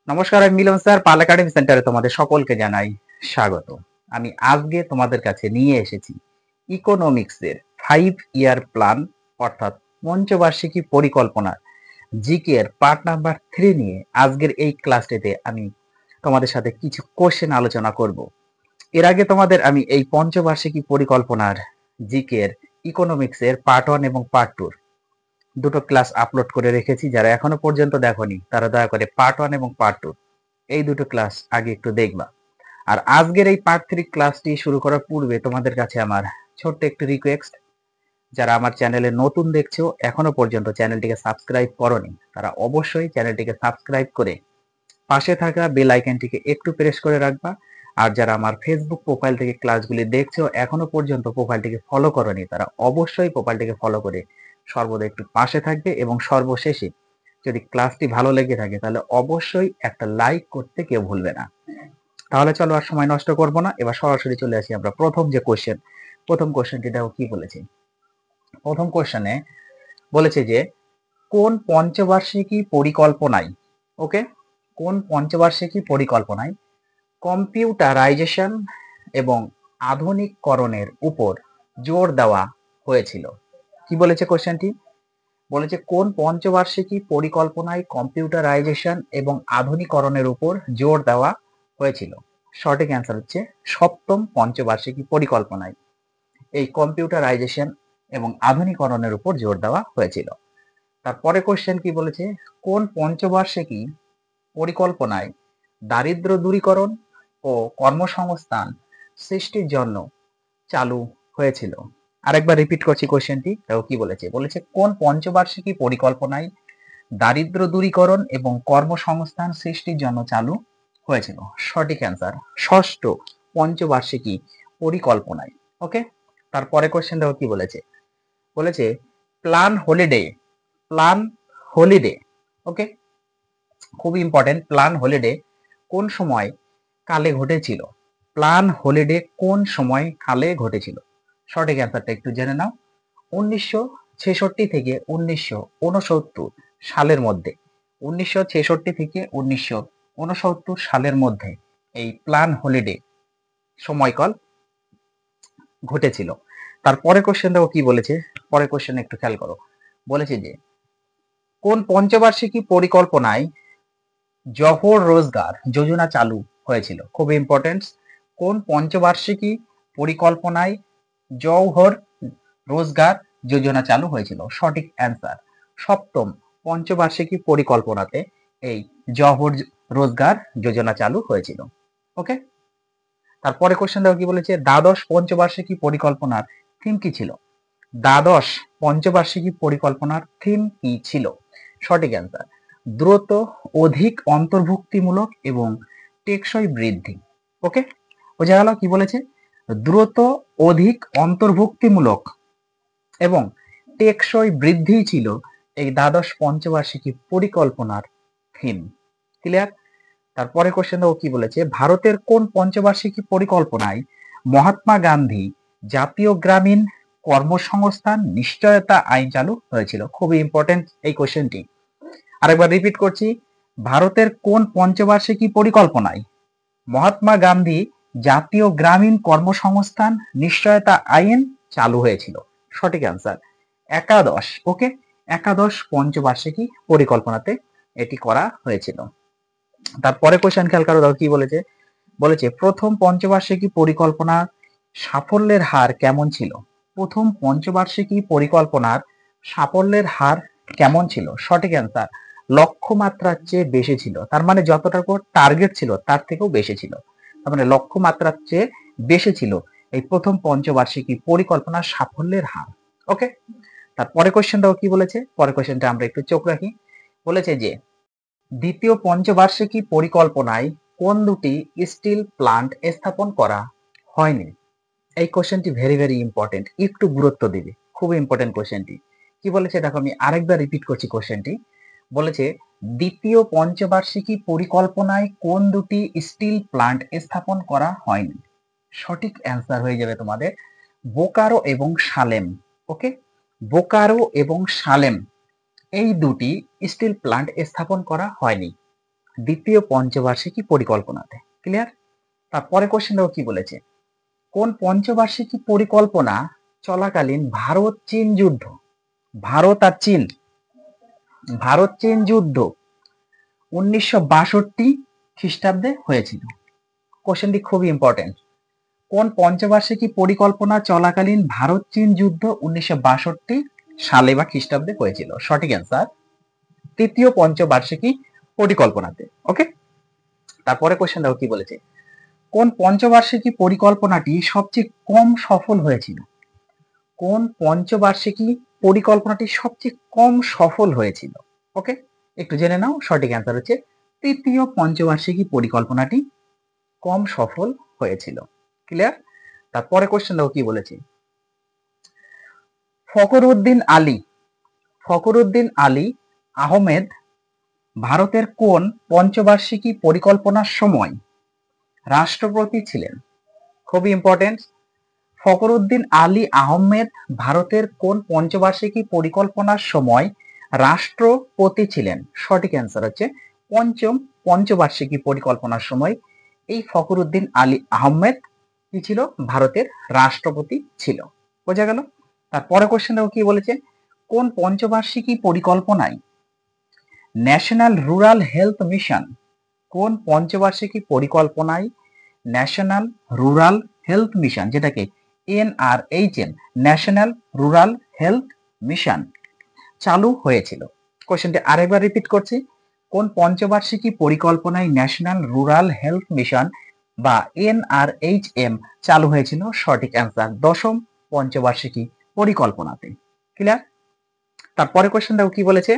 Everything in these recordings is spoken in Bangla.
নমস্কার, আমি মিলন স্যার। পাল একাডেমি সেন্টারে তোমাদের সকলকে জানাই স্বাগত। আমি আজকে তোমাদের কাছে নিয়ে এসেছি ইকোনমিক্সের 5 ইয়ার প্ল্যান অর্থাৎ পঞ্চবার্ষিকী পরিকল্পনার জিকে এর পার্ট নাম্বার 3 নিয়ে আজকের এই ক্লাসটিতে আমি তোমাদের সাথে কিছু কোশ্চেন আলোচনা করব। এর আগে তোমাদের আমি এই পঞ্চবার্ষিকী পরিকল্পনার জিকে এর ইকোনমিক্সের পার্ট 1 এবং পার্ট 2 দুটো ক্লাস আপলোড করে রেখেছি। যারা এখনো পর্যন্ত দেখোনি তারা দয়া করে পার্ট 1 এবং পার্ট 2 এই দুটো ক্লাস আগে একটু দেখবা। আর আজকের এই পার্ট 3 ক্লাসটি শুরু করার পূর্বে তোমাদের কাছে আমার ছোট্ট একটু রিকোয়েস্ট, যারা আমার চ্যানেলে নতুন দেখছো এখনো পর্যন্ত চ্যানেলটিকে সাবস্ক্রাইব করোনি তারা অবশ্যই চ্যানেলটিকে সাবস্ক্রাইব করে পাশে থাকা বেল আইকনটিকে একটু প্রেস করে রাখবা। আর যারা আমার ফেসবুক প্রোফাইল থেকে ক্লাসগুলি দেখছো এখনো পর্যন্ত প্রোফাইলটিকে ফলো করোনি তারা অবশ্যই প্রোফাইলটিকে ফলো করে সর্বদা একটু পাশে থাকবে। এবং সর্বশেষে যদি ক্লাসটি ভালো লেগে থাকে তাহলে অবশ্যই একটা লাইক করতে কেউ ভুলবে না। তাহলে চলো আর সময় নষ্ট করব না, এবার সরাসরি চলে আসি আমরা প্রথম যে কোশ্চেন। প্রথম কোশ্চেনটি দেখো কি বলেছে। প্রথম কোশ্চেনে বলেছে যে কোন পঞ্চবার্ষিকী পরিকল্পনায়, ওকে, কোন পঞ্চবার্ষিকী পরিকল্পনায় কম্পিউটারাইজেশন এবং আধুনিককরণের উপর জোর দেওয়া হয়েছিল? কি বলেছে কোশ্চেনটি? বলেছে কোন পঞ্চবার্ষিকী পরিকল্পনায় কম্পিউটারাইজেশন এবং আধুনিকরণের উপর জোর দেওয়া হয়েছিল? সঠিক অ্যান্সার হচ্ছে সপ্তম পঞ্চবার্ষিকী পরিকল্পনায় এই কম্পিউটারাইজেশন এবং আধুনিকরণের উপর জোর দেওয়া হয়েছিল। তারপরে কোশ্চেন কি বলেছে, কোন পঞ্চবার্ষিকী পরিকল্পনায় দারিদ্র দূরীকরণ ও কর্মসংস্থান সৃষ্টির জন্য চালু হয়েছিল? আরেকবার রিপিট করছি কোশ্চেনটি, তাও কি বলেছে। বলেছে কোন পঞ্চবার্ষিকী পরিকল্পনায় দারিদ্র দূরীকরণ এবং কর্মসংস্থান সৃষ্টির জন্য চালু হয়েছিল? সঠিক অ্যান্সার ষষ্ঠ পঞ্চবার্ষিকী পরিকল্পনায়। ওকে, তারপরে কোশ্চেন দেখো কি বলেছে। বলেছে প্ল্যান হলিডে, প্ল্যান হলিডে, ওকে, খুব ইম্পর্টেন্ট। প্ল্যান হলিডে কোন সময় কালে ঘটেছিল? প্ল্যান হলিডে কোন সময় কালে ঘটেছিল? সঠিক অ্যান্সারটা একটু জেনে নাও। 1966 থেকে 1969 সালের মধ্যে, 1966 থেকে 1969 সালের মধ্যে এই প্ল্যান হলিডে সময়কাল ঘটেছিল। তারপরে কোশ্চেন দেখো কি বলেছে। পরে কোশ্চেন একটু খেয়াল করো। বলেছে যে কোন পঞ্চবার্ষিকী পরিকল্পনায় জহর রোজগার যোজনা চালু হয়েছিল? খুব ইম্পর্টেন্ট। কোন পঞ্চবার্ষিকী পরিকল্পনায় জওহর রোজগার যোজনা চালু হয়েছিল? সঠিক অ্যান্সার সপ্তম পঞ্চবার্ষিকী পরিকল্পনাতে এই জওহর রোজগার যোজনা চালু হয়েছিল। ওকে, তারপরে কোশ্চেন দেখো কি বলেছে। দ্বাদশ পঞ্চবার্ষিকী পরিকল্পনার থিম কি ছিল? দ্বাদশ পঞ্চবার্ষিকী পরিকল্পনার থিম কি ছিল? সঠিক অ্যান্সার দ্রুত, অধিক অন্তর্ভুক্তিমূলক এবং টেকসই বৃদ্ধি। ওকে, বোঝা গেল কি বলেছে। দ্রুত, অধিক অন্তর্ভুক্তিমূলক এবং টেকসই বৃদ্ধি ছিল এই দ্বাদশ পঞ্চবার্ষিকী পরিকল্পনার থিম। ক্লিয়ার? তারপরে কোশ্চেন দেখো কি বলেছে। ভারতের কোন পঞ্চবার্ষিকী পরিকল্পনায় মহাত্মা গান্ধী জাতীয় গ্রামীণ কর্মসংস্থান নিশ্চয়তা আইন চালু হয়েছিল? খুবই ইম্পর্টেন্ট এই কোশ্চেনটি। আরেকবার রিপিট করছি, ভারতের কোন পঞ্চবার্ষিকী পরিকল্পনায় মহাত্মা গান্ধী জাতীয় গ্রামীণ কর্মসংস্থান নিশ্চয়তা আইন চালু হয়েছিল? সঠিক অ্যান্সার একাদশ। ওকে, একাদশ পঞ্চবার্ষিকী পরিকল্পনাতে এটি করা হয়েছিল। তারপরে কোশ্চেন খেয়াল করো, কি বলেছে। বলেছে প্রথম পঞ্চবার্ষিকী পরিকল্পনার সাফল্যের হার কেমন ছিল? প্রথম পঞ্চবার্ষিকী পরিকল্পনার সাফল্যের হার কেমন ছিল? সঠিক অ্যান্সার লক্ষ্যমাত্রার চেয়ে বেশি ছিল। তার মানে যতটুকু টার্গেট ছিল তার থেকেও বেশি ছিল। তার মানে লক্ষ্যমাত্রার চেয়ে বেশি ছিল এই প্রথম পঞ্চবার্ষিকী পরিকল্পনার সাফল্যের হার। ওকে, তারপরে কোশ্চেনটাও কি বলেছে। পরে কোশ্চেনটা আমরা একটু চোখ রাখি। বলেছে যে দ্বিতীয় পঞ্চবার্ষিকী পরিকল্পনায় কোন দুটি স্টিল প্লান্ট স্থাপন করা হয়নি? এই কোশ্চেনটি ভেরি ভেরি ইম্পর্টেন্ট, একটু গুরুত্ব দিবে। খুব ইম্পর্টেন্ট কোশ্চেনটি। কি বলেছে দেখো, আমি আরেকবার রিপিট করছি কোশ্চেনটি। বলেছে দ্বিতীয় পঞ্চবার্ষিকী পরিকল্পনায় কোন দুটি স্টিল প্লান্ট স্থাপন করা হয়নি? সঠিক অ্যান্সার হয়ে যাবে তোমাদের বোকারো এবং সালেম। ওকে, বোকারো এবং সালেম এই দুটি স্টিল প্লান্ট স্থাপন করা হয়নি। দ্বিতীয় পঞ্চবার্ষিকী পরিকল্পনাতে। ক্লিয়ার? তারপরে কোশ্চেন দেখো কি বলেছে, কোন পঞ্চবার্ষিকী পরিকল্পনা চলাকালীন ভারত চীন যুদ্ধ, ভারত চীন যুদ্ধ 1962 খ্রিস্টাব্দে হয়েছিল? কোশ্চেনটি খুবই ইম্পর্টেন্ট। কোন পঞ্চবার্ষিকী পরিকল্পনা চলাকালীন ভারত চীন যুদ্ধ 1962 সালে বা খ্রিস্টাব্দে হয়েছিল? সঠিক অ্যান্সার তৃতীয় পঞ্চবার্ষিকী পরিকল্পনাতে। ওকে, তারপরে কোশ্চেন দেখো কি বলেছে, কোন পঞ্চবার্ষিকী পরিকল্পনাটি সবচেয়ে কম সফল হয়েছিল? কোন পঞ্চবার্ষিকী পরিকল্পনাটি সবচেয়ে কম সফল হয়েছিল? ওকে, একটু জেনে নাও। সঠিক অ্যান্সার হচ্ছে তৃতীয় পঞ্চবার্ষিকী পরিকল্পনাটি কম সফল হয়েছিল। ক্লিয়ার? তারপরে কোশ্চেন দেখো কি বলেছে, ফখরুদ্দিন আলী আহমেদ ভারতের কোন পঞ্চবার্ষিকী পরিকল্পনার সময় রাষ্ট্রপতি ছিলেন? খুবই ইম্পর্টেন্ট। ফখরুদ্দিন আলী আহমেদ ভারতের কোন পঞ্চবার্ষিকী পরিকল্পনার সময় রাষ্ট্রপতি ছিলেন? সঠিক অ্যান্সার হচ্ছে পঞ্চম পঞ্চবার্ষিকী পরিকল্পনার সময় এই ফখরুদ্দিন আলী আহমেদ কি ছিল? ভারতের রাষ্ট্রপতি ছিল। বোঝা গেল? তারপরে কোশ্চেন দেখো কি বলেছে, কোন পঞ্চবার্ষিকী পরিকল্পনায় ন্যাশনাল রুরাল হেলথ মিশন, কোন পঞ্চবার্ষিকী পরিকল্পনায় ন্যাশনাল রুরাল হেলথ মিশন, যেটাকে NRHM national rural health mission চালু হয়েছিল? কোশ্চেনটি আরেকবার রিপিট করছি, কোন পঞ্চবার্ষিকী পরিকল্পনায় ন্যাশনাল রুরাল হেলথ মিশন বা NRHM চালু হয়েছিল? সঠিক অ্যান্সার দশম পঞ্চবার্ষিকী পরিকল্পনাতে। ক্লিয়ার? তারপরে কোশ্চেন দেখো কি বলেছে,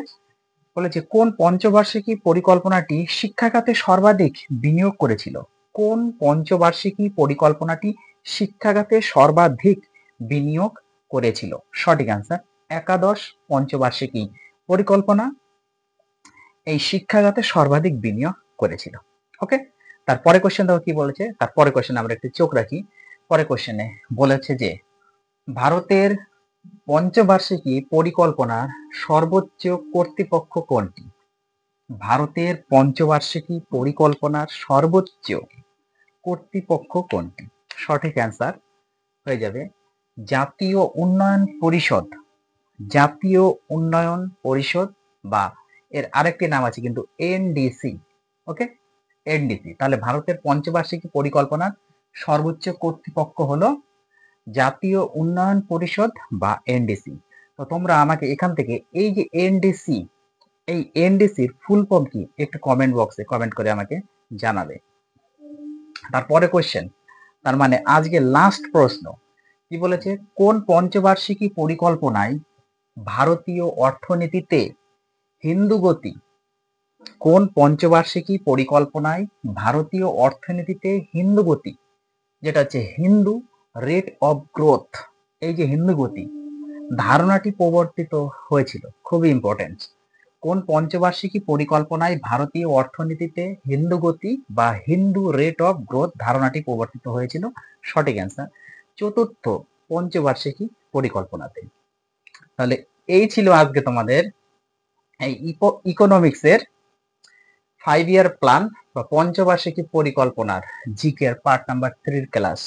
কোন পঞ্চবার্ষিকী পরিকল্পনাটি শিক্ষা খাতে সর্বাধিক বিনিয়োগ করেছিল? কোন পঞ্চবার্ষিকী পরিকল্পনাটি শিক্ষা খাতে সর্বাধিক বিনিয়োগ করেছিল? সঠিক অ্যান্সার একাদশ পঞ্চবার্ষিকী পরিকল্পনা এই শিক্ষাখাতে সর্বাধিক বিনিয়োগ করেছিল। ওকে, তারপরে কোশ্চেন দেখো কি বলেছে, তারপরে কোশ্চেন আমরা একটু চোখ রাখি। পরে কোশ্চেনে বলেছে যে ভারতের পঞ্চবার্ষিকী পরিকল্পনার সর্বোচ্চ কর্তৃপক্ষ কোনটি? ভারতের পঞ্চবার্ষিকী পরিকল্পনার সর্বোচ্চ কর্তৃপক্ষ কোনটি? সঠিক অ্যান্সার হয়ে যাবে জাতীয় উন্নয়ন পরিষদ, জাতীয় উন্নয়ন পরিষদ বা এর আরেকটি নাম আছে কিন্তু NDC। ওকে, NDC। তাহলে ভারতের পঞ্চবার্ষিকী পরিকল্পনার সর্বোচ্চ কর্তৃপক্ষ হলো জাতীয় উন্নয়ন পরিষদ বা NDC। তো তোমরা আমাকে এখান থেকে এই যে NDC, এই NDCর ফুল ফর্ম কি একটু কমেন্ট বক্সে কমেন্ট করে আমাকে জানাবে। তারপরে কোশ্চেন, তার মানে আজকে লাস্ট প্রশ্ন কি বলেছে, কোন পঞ্চবার্ষিকী পরিকল্পনায় ভারতীয় অর্থনীতিতে হিন্দু গতি, কোন পঞ্চবার্ষিকী পরিকল্পনায় ভারতীয় অর্থনীতিতে হিন্দু গতি, যেটা হচ্ছে হিন্দু রেট অফ গ্রোথ, এই যে হিন্দু গতি ধারণাটি প্রবর্তিত হয়েছিল? খুবই ইম্পর্টেন্ট। কোন পঞ্চবার্ষিকী পরিকল্পনায় ভারতীয় অর্থনীতিতে হিন্দু গতি বা হিন্দু রেট অফ গ্রোথ ধারণাটি প্রবর্তিত হয়েছিল? সঠিক অ্যান্সার চতুর্থ পঞ্চবার্ষিকী পরিকল্পনাতে। তাহলে এই ছিল আজকে তোমাদের এই ইকোনমিক্সের 5 ইয়ার প্ল্যান বা পঞ্চবার্ষিকী পরিকল্পনার জিকে এর পার্ট নাম্বার 3 ক্লাস।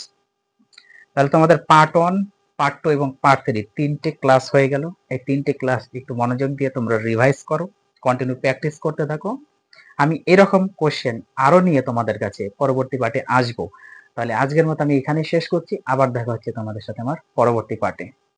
তাহলে তোমাদের পার্ট 1, পার্ট 2 এবং পার্ট 3 তিনটে ক্লাস হয়ে গেল। এই তিনটে ক্লাস একটু মনোযোগ দিয়ে তোমরা রিভাইজ করো, কন্টিনিউ প্র্যাকটিস করতে থাকো। আমি এরকম কোশ্চেন আরো নিয়ে তোমাদের কাছে পরবর্তী পার্টে আসবো। তাহলে আজকের মতো আমি এখানেই শেষ করছি, আবার দেখা হচ্ছে তোমাদের সাথে আমার পরবর্তী পার্টে।